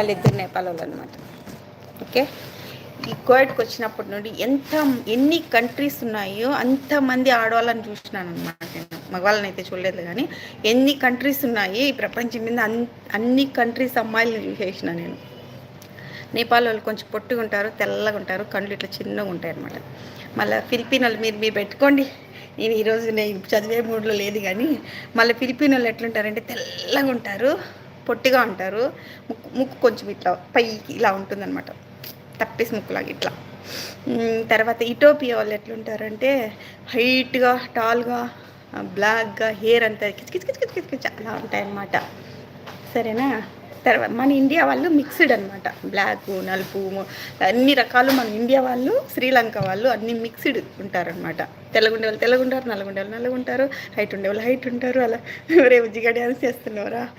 వాళ్ళిద్దరు నేపాల్ వాళ్ళు అనమాట. ఓకే, ఈ కోవిడ్కి వచ్చినప్పటి నుండి ఎన్ని కంట్రీస్ ఉన్నాయో అంతమంది ఆడవాళ్ళని చూసినాను అనమాట. నేను మగవాళ్ళని అయితే చూడలేదు, కానీ ఎన్ని కంట్రీస్ ఉన్నాయి ఈ ప్రపంచం మీద అన్ని కంట్రీస్ అమ్మాయిలను చూసేసిన నేను. నేపాల్ వాళ్ళు కొంచెం పొట్టిగా ఉంటారు, తెల్లగా ఉంటారు, కళ్ళు ఇట్లా చిన్నగా ఉంటాయి అనమాట. మళ్ళీ ఫిలిపిన్ వాళ్ళు మీరు పెట్టుకోండి, నేను ఈరోజు నేను చదివే మూడ్లో లేదు, కానీ మళ్ళీ ఫిలిపిన్ వాళ్ళు ఎట్లుంటారంటే తెల్లగా ఉంటారు, పొట్టిగా ఉంటారు, ముక్కు కొంచెం ఇట్లా పైకి ఇలా ఉంటుందన్నమాట, తప్పేసి ముక్కులాగా ఇట్లా. తర్వాత ఇటోపియా వాళ్ళు ఎట్లుంటారంటే హైట్గా, టాల్గా, బ్లాక్గా, హెయిర్ అంతా కిచకిచకిచకిచకిచ అలా ఉంటాయన్నమాట. సరేనా. తర్వాత మన ఇండియా వాళ్ళు మిక్స్డ్ అనమాట, బ్లాక్, నలుపు, అన్ని రకాలు. మన ఇండియా వాళ్ళు, శ్రీలంక వాళ్ళు అన్ని మిక్స్డ్ ఉంటారనమాట. తెల్లగుండే వాళ్ళు తెల్లగుంటారు, నల్లగుండే వాళ్ళు నల్లగుంటారు, హైట్ ఉండే వాళ్ళు హైట్ ఉంటారు. అలా రేపు జిగా డ్యాన్స్ చేస్తున్నారా?